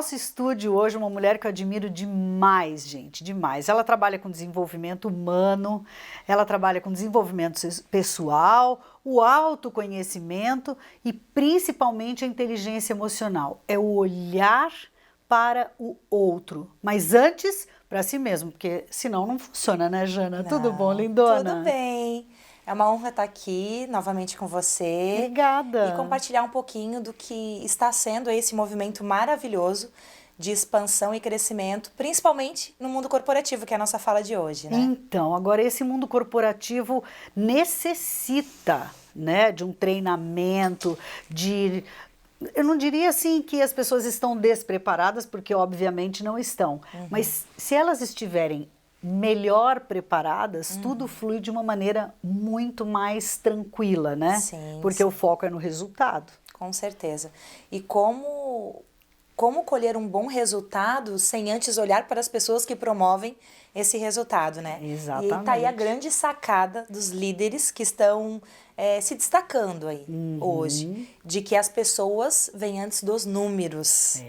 nosso estúdio hoje uma mulher que eu admiro demais, gente, demais. Ela trabalha com desenvolvimento humano, ela trabalha com desenvolvimento pessoal, o autoconhecimento e principalmente a inteligência emocional. É o olhar para o outro, mas antes para si mesmo, porque senão não funciona, né, Jana? Tudo bom, lindona? Tudo bem. É uma honra estar aqui novamente com você. Obrigada. E compartilhar um pouquinho do que está sendo esse movimento maravilhoso de expansão e crescimento, principalmente no mundo corporativo, que é a nossa fala de hoje, né? Então, agora esse mundo corporativo necessita, né, de um treinamento, eu não diria assim que as pessoas estão despreparadas, porque obviamente não estão, mas se elas estiverem melhor preparadas, tudo flui de uma maneira muito mais tranquila, né? Sim, porque sim. o foco é no resultado. Com certeza. E como colher um bom resultado sem antes olhar para as pessoas que promovem esse resultado, né? Exatamente. E está aí a grande sacada dos líderes que estão se destacando aí hoje, de que as pessoas vêm antes dos números.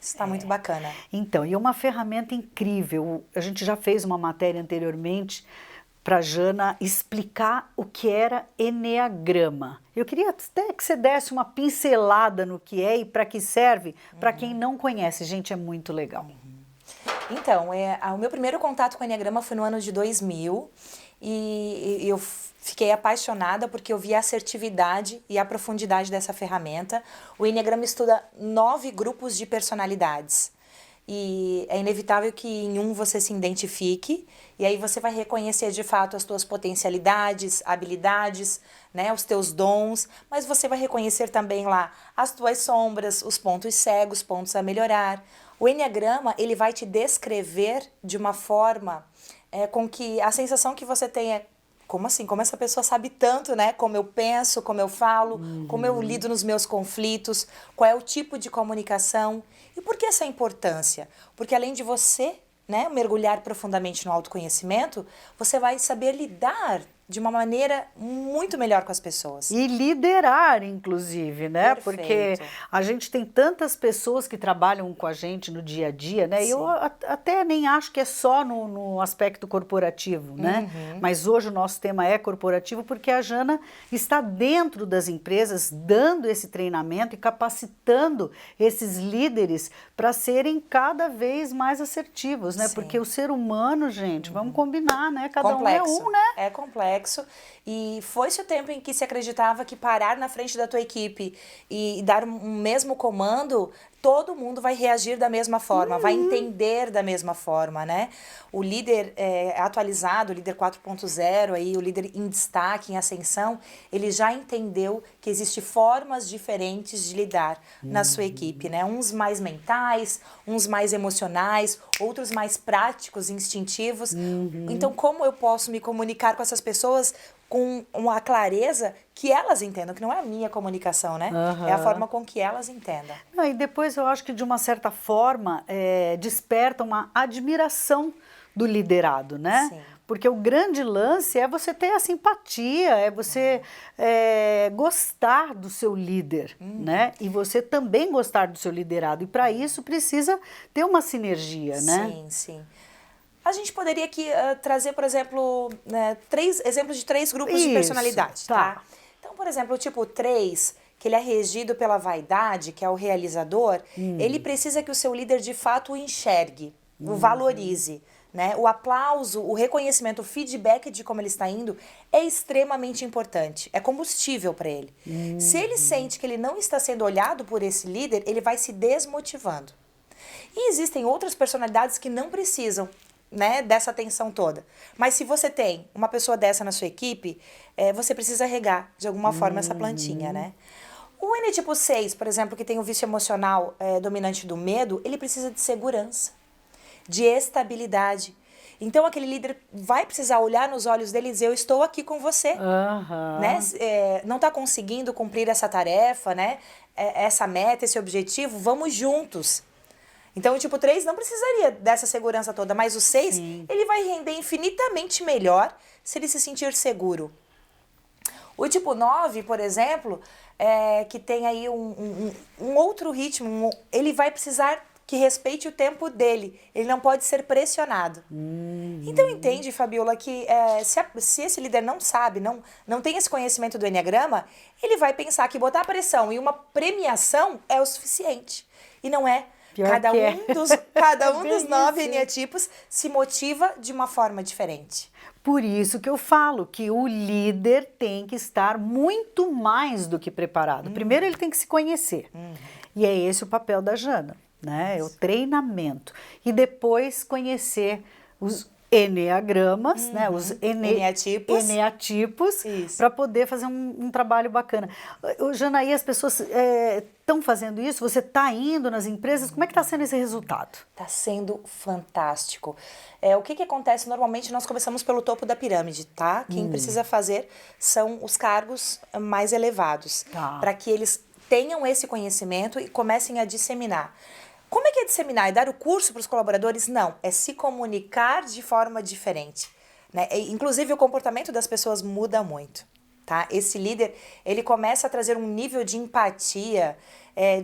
Isso está muito bacana. Então, e uma ferramenta incrível, a gente já fez uma matéria anteriormente para a Jana explicar o que era eneagrama. Eu queria até que você desse uma pincelada no que é e para que serve, para quem não conhece, gente, é muito legal. Então, o meu primeiro contato com o eneagrama foi no ano de 2000 e eu fiquei apaixonada porque eu vi a assertividade e a profundidade dessa ferramenta. O eneagrama estuda 9 grupos de personalidades. E é inevitável que em um você se identifique e aí você vai reconhecer de fato as tuas potencialidades, habilidades, né, os teus dons, mas você vai reconhecer também lá as tuas sombras, os pontos cegos, pontos a melhorar. O eneagrama, ele vai te descrever de uma forma com que a sensação que você tem é como assim? Como essa pessoa sabe tanto, né? Como eu penso, como eu falo, como eu lido nos meus conflitos, qual é o tipo de comunicação. E por que essa importância? Porque além de você, né, mergulhar profundamente no autoconhecimento, você vai saber lidar de uma maneira muito melhor com as pessoas. E liderar, inclusive, né? Perfeito. Porque a gente tem tantas pessoas que trabalham com a gente no dia a dia, né? E eu até nem acho que é só no aspecto corporativo, né? Mas hoje o nosso tema é corporativo porque a Jana está dentro das empresas dando esse treinamento e capacitando esses líderes para serem cada vez mais assertivos, né? Sim. Porque o ser humano, gente, vamos combinar, né? Cada Complexo. um é um, né? É complexo. E foi-se o tempo em que se acreditava que parar na frente da tua equipe e dar um mesmo comando, todo mundo vai reagir da mesma forma, vai entender da mesma forma, né? O líder atualizado, o líder 4.0, aí, o líder em destaque, em ascensão, ele já entendeu que existem formas diferentes de lidar na sua equipe, né? Uns mais mentais, uns mais emocionais, outros mais práticos, instintivos. Então, como eu posso me comunicar com essas pessoas com uma clareza que elas entendam, que não é a minha comunicação, né? É a forma com que elas entendam. Não, e depois eu acho que de uma certa forma desperta uma admiração do liderado, né? Sim. Porque o grande lance é você ter a simpatia, é você gostar do seu líder, né? E você também gostar do seu liderado. E para isso precisa ter uma sinergia, né? Sim, sim. A gente poderia aqui trazer, por exemplo, exemplos de 3 grupos de personalidade, tá? Então, por exemplo, o tipo 3, que ele é regido pela vaidade, que é o realizador, ele precisa que o seu líder de fato o enxergue, o valorize, né? O aplauso, o reconhecimento, o feedback de como ele está indo é extremamente importante, é combustível para ele. Se ele sente que ele não está sendo olhado por esse líder, ele vai se desmotivando. E existem outras personalidades que não precisam, né, dessa atenção toda. Mas se você tem uma pessoa dessa na sua equipe, você precisa regar de alguma forma essa plantinha, né? O N tipo 6, por exemplo, que tem o vício emocional dominante do medo, ele precisa de segurança, de estabilidade. Então aquele líder vai precisar olhar nos olhos dele e dizer, eu estou aqui com você. Né? Não está conseguindo cumprir essa tarefa, né? Essa meta, esse objetivo, vamos juntos. Então, o tipo 3 não precisaria dessa segurança toda, mas o 6, ele vai render infinitamente melhor se ele se sentir seguro. O tipo 9, por exemplo, que tem aí um outro ritmo, ele vai precisar que respeite o tempo dele. Ele não pode ser pressionado. Então, entende, Fabiola, que se esse líder não sabe, não tem esse conhecimento do Enneagrama, ele vai pensar que botar pressão e uma premiação é o suficiente. E não é. Cada um dos 9 eneatipos se motiva de uma forma diferente. Por isso que eu falo que o líder tem que estar muito mais do que preparado. Primeiro ele tem que se conhecer. E é esse o papel da Jana, né? É o treinamento. E depois conhecer os eneagramas, né? Os eneatipos para poder fazer um trabalho bacana. Jana, aí as pessoas estão fazendo isso? Você está indo nas empresas? Como é que está sendo esse resultado? Está sendo fantástico. O que acontece? Normalmente nós começamos pelo topo da pirâmide, tá? Quem precisa fazer são os cargos mais elevados, para que eles tenham esse conhecimento e comecem a disseminar. Como é que é disseminar? É dar o curso para os colaboradores? Não, é se comunicar de forma diferente, né? Inclusive o comportamento das pessoas muda muito, tá? Esse líder, ele começa a trazer um nível de empatia,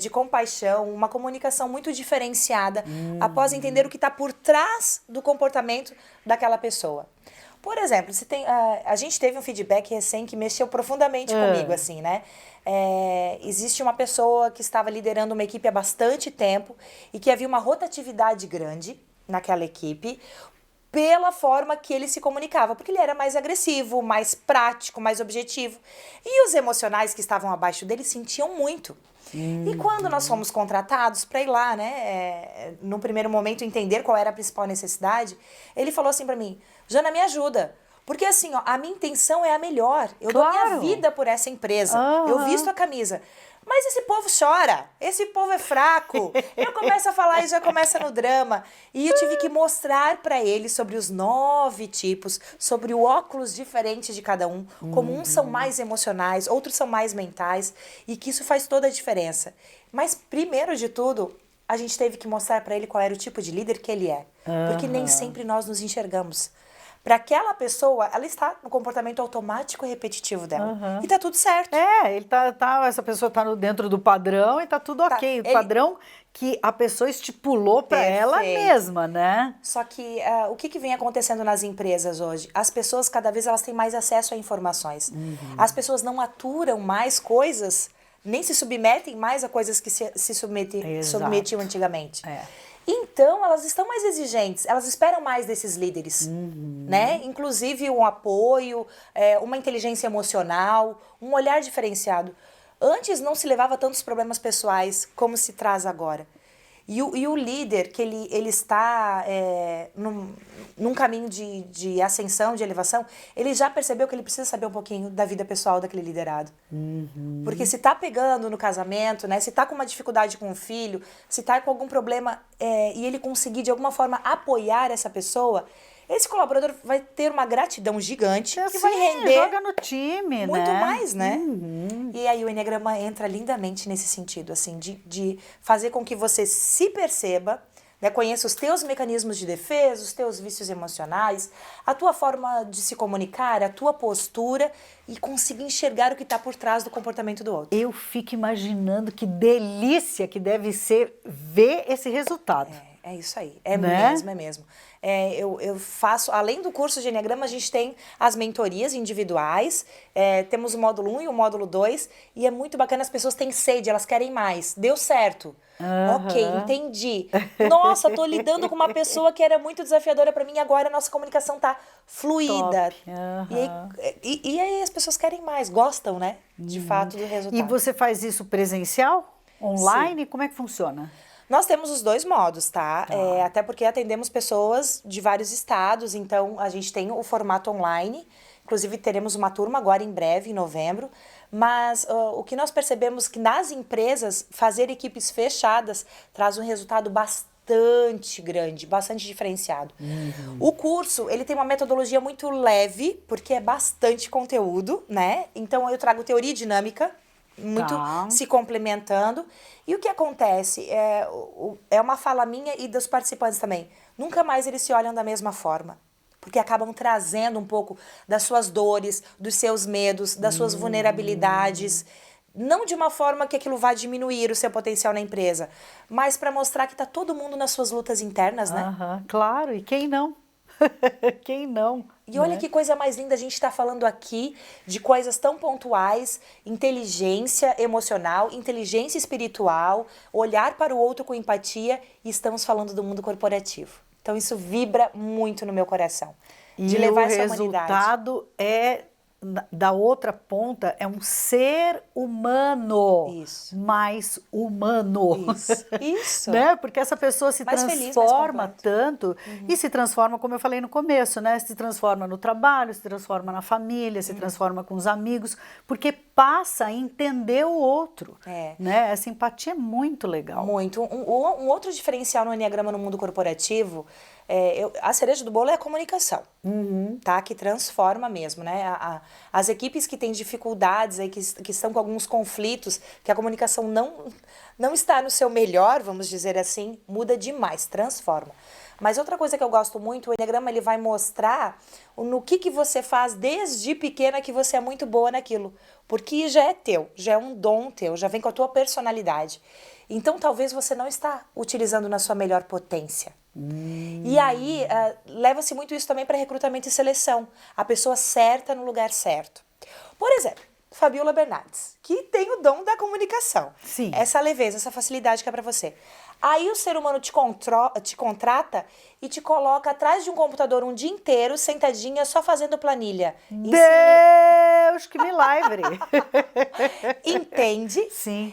de compaixão, uma comunicação muito diferenciada após entender o que está por trás do comportamento daquela pessoa. Por exemplo, a gente teve um feedback recém que mexeu profundamente comigo, assim, né? Existe uma pessoa que estava liderando uma equipe há bastante tempo e que havia uma rotatividade grande naquela equipe pela forma que ele se comunicava, porque ele era mais agressivo, mais prático, mais objetivo. E os emocionais que estavam abaixo dele sentiam muito. E quando nós fomos contratados para ir lá, né, no primeiro momento entender qual era a principal necessidade, ele falou assim para mim: Jana, me ajuda. Porque assim, ó, a minha intenção é a melhor. Eu dou minha vida por essa empresa. Eu visto a camisa. Mas esse povo chora, esse povo é fraco. Eu começo a falar e já começa no drama. E eu tive que mostrar para ele sobre os 9 tipos, sobre o óculos diferente de cada um, como uns são mais emocionais, outros são mais mentais, e que isso faz toda a diferença. Mas primeiro de tudo, a gente teve que mostrar para ele qual era o tipo de líder que ele é. Porque nem sempre nós nos enxergamos. Para aquela pessoa, ela está no comportamento automático e repetitivo dela. E tá tudo certo. Essa pessoa está dentro do padrão e tá tudo ok. O padrão que a pessoa estipulou para ela mesma, né? Só que o que vem acontecendo nas empresas hoje? As pessoas, cada vez, elas têm mais acesso a informações. As pessoas não aturam mais coisas, nem se submetem mais a coisas que se submetiam antigamente. Então, elas estão mais exigentes, elas esperam mais desses líderes, né? Inclusive um apoio, uma inteligência emocional, um olhar diferenciado. Antes não se levava tantos problemas pessoais como se traz agora. E o líder, que ele está num caminho de ascensão, de elevação, ele já percebeu que ele precisa saber um pouquinho da vida pessoal daquele liderado. Porque se está pegando no casamento, né, se está com uma dificuldade com o filho, se está com algum problema e ele conseguir de alguma forma apoiar essa pessoa, esse colaborador vai ter uma gratidão gigante que vai render joga no time, muito mais, né? E aí o Enneagrama entra lindamente nesse sentido, assim, de fazer com que você se perceba, né, conheça os teus mecanismos de defesa, os teus vícios emocionais, a tua forma de se comunicar, a tua postura e consiga enxergar o que está por trás do comportamento do outro. Eu fico imaginando que delícia que deve ser ver esse resultado. É isso aí, mesmo, é mesmo. Eu faço, além do curso de Enneagrama, a gente tem as mentorias individuais, temos o módulo 1 e o módulo 2, e é muito bacana, as pessoas têm sede, elas querem mais. Deu certo. Ok, entendi. Nossa, tô lidando com uma pessoa que era muito desafiadora para mim e agora a nossa comunicação tá fluida. E aí as pessoas querem mais, gostam, né? De fato, do resultado. E você faz isso presencial? Online? Sim. Como é que funciona? Nós temos os 2 modos, tá? Até porque atendemos pessoas de vários estados, então a gente tem o formato online, inclusive teremos uma turma agora em breve, em novembro, mas o que nós percebemos que nas empresas, fazer equipes fechadas traz um resultado bastante grande, bastante diferenciado. O curso, ele tem uma metodologia muito leve, porque é bastante conteúdo, né? Então eu trago teoria e dinâmica, muito se complementando. E o que acontece é uma fala minha e dos participantes também. Nunca mais eles se olham da mesma forma. Porque acabam trazendo um pouco das suas dores, dos seus medos, das suas vulnerabilidades. não de uma forma que aquilo vá diminuir o seu potencial na empresa, mas para mostrar que está todo mundo nas suas lutas internas, né? Claro, e quem não? Quem não? E olha que coisa mais linda, a gente está falando aqui de coisas tão pontuais, inteligência emocional, inteligência espiritual, olhar para o outro com empatia, e estamos falando do mundo corporativo. Então isso vibra muito no meu coração. De levar essa humanidade. O resultado da outra ponta é um ser humano, mais humano. Isso. Né? Porque essa pessoa se mais transforma feliz, tanto e se transforma, como eu falei no começo, né? Se transforma no trabalho, se transforma na família, se transforma com os amigos, porque passa a entender o outro. Né? Essa empatia é muito legal. Muito. Um outro diferencial no Enneagrama no mundo corporativo, a cereja do bolo é a comunicação, tá? Que transforma mesmo, né? As equipes que têm dificuldades, aí, que estão com alguns conflitos, que a comunicação não está no seu melhor, vamos dizer assim, muda demais, transforma. Mas outra coisa que eu gosto muito, o Enneagrama ele vai mostrar no que você faz desde pequena que você é muito boa naquilo. Porque já é teu, já é um dom teu, já vem com a tua personalidade. Então talvez você não está utilizando na sua melhor potência. E aí leva-se muito isso também para recrutamento e seleção. A pessoa certa no lugar certo. Por exemplo, Fabiola Bernardes, que tem o dom da comunicação. Sim. Essa leveza, essa facilidade que é para você. Aí o ser humano te contrata e te coloca atrás de um computador um dia inteiro, sentadinha, só fazendo planilha. Deus que me livre! Entende? Sim.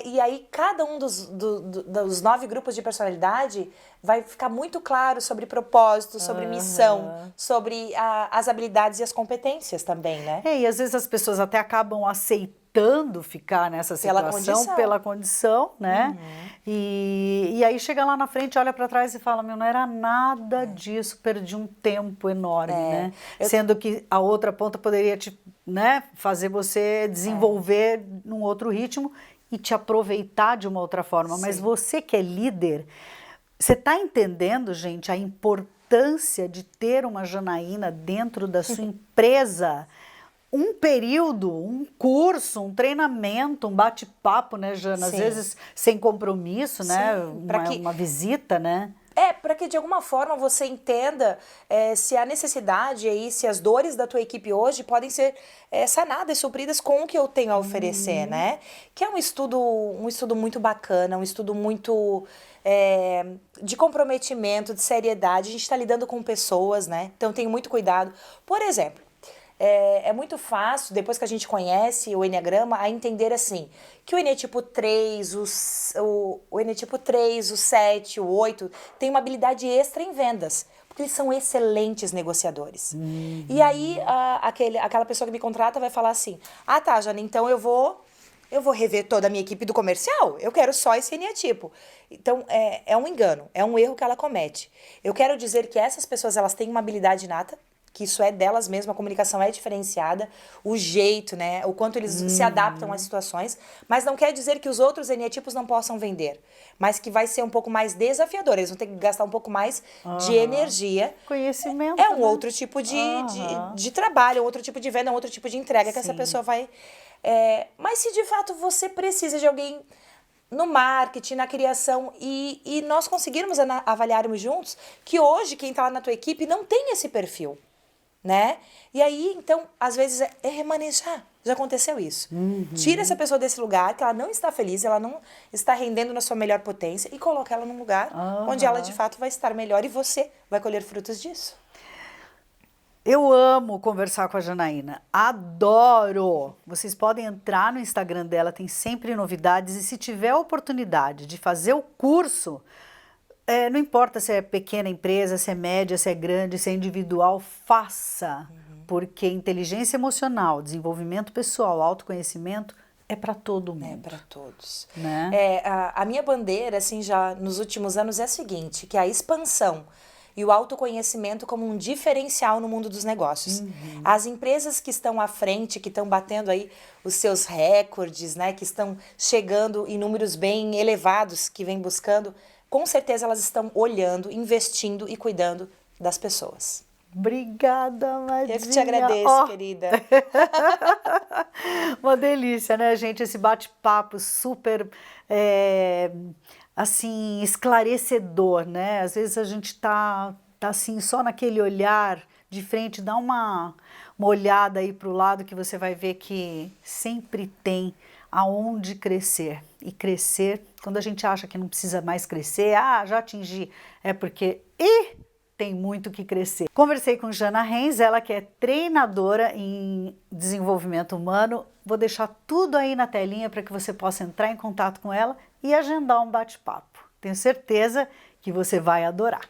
E aí cada um dos 9 grupos de personalidade vai ficar muito claro sobre propósito, sobre missão, sobre as habilidades e as competências também, né? E às vezes as pessoas até acabam aceitando ficar nessa situação pela condição, né? E aí chega lá na frente, olha para trás e fala, não era nada disso, perdi um tempo enorme, né? Sendo que a outra ponta poderia fazer você desenvolver num outro ritmo e te aproveitar de uma outra forma. Mas você que é líder, você está entendendo, gente, a importância de ter uma Janaína dentro da sua empresa? Um período, um curso, um treinamento, um bate-papo, né, Jana? Às vezes sem compromisso, né? Uma visita, né? Para que de alguma forma você entenda se a necessidade aí, se as dores da tua equipe hoje podem ser sanadas, supridas com o que eu tenho a oferecer, né? Que é um estudo muito bacana, um estudo muito de comprometimento, de seriedade. A gente está lidando com pessoas, né? Então tenho muito cuidado. Por exemplo, é muito fácil, depois que a gente conhece o Enneagrama, a entender assim, que o Enneatipo 3, o Enneatipo 3, o 7, o 8, tem uma habilidade extra em vendas, porque eles são excelentes negociadores. E aí, aquela pessoa que me contrata vai falar assim, tá, Jana, então eu vou rever toda a minha equipe do comercial, eu quero só esse Enneatipo. Então, é um engano, é um erro que ela comete. Eu quero dizer que essas pessoas, elas têm uma habilidade inata, que isso é delas mesmas, a comunicação é diferenciada, o jeito, né, o quanto eles se adaptam às situações, mas não quer dizer que os outros Enneatipos não possam vender, mas que vai ser um pouco mais desafiador, eles vão ter que gastar um pouco mais de energia. Conhecimento. É um outro tipo de trabalho, um outro tipo de venda, um outro tipo de entrega que essa pessoa vai... mas se de fato você precisa de alguém no marketing, na criação, e nós conseguirmos avaliarmos juntos que hoje quem está lá na tua equipe não tem esse perfil, né? E aí, então, às vezes é remanejar. Já aconteceu isso. Tira essa pessoa desse lugar, que ela não está feliz, ela não está rendendo na sua melhor potência, e coloca ela num lugar onde ela, de fato, vai estar melhor e você vai colher frutos disso. Eu amo conversar com a Janaína, adoro! Vocês podem entrar no Instagram dela, tem sempre novidades, e se tiver a oportunidade de fazer o curso, não importa se é pequena empresa, se é média, se é grande, se é individual, faça, porque inteligência emocional, desenvolvimento pessoal, autoconhecimento é para todo mundo. É para todos. Né? A minha bandeira, assim, já nos últimos anos é a seguinte, que a expansão e o autoconhecimento como um diferencial no mundo dos negócios. As empresas que estão à frente, que estão batendo aí os seus recordes, né, que estão chegando em números bem elevados, que vêm buscando, com certeza elas estão olhando, investindo e cuidando das pessoas. Obrigada, Madinha. Eu que te agradeço, querida. Uma delícia, né, gente? Esse bate-papo super, assim, esclarecedor, né? Às vezes a gente tá assim, só naquele olhar de frente, dá uma olhada aí para o lado que você vai ver que sempre tem aonde crescer. E crescer, quando a gente acha que não precisa mais crescer, já atingi, é porque tem muito que crescer. Conversei com Jana Renz, ela que é treinadora em desenvolvimento humano. Vou deixar tudo aí na telinha para que você possa entrar em contato com ela e agendar um bate-papo. Tenho certeza que você vai adorar.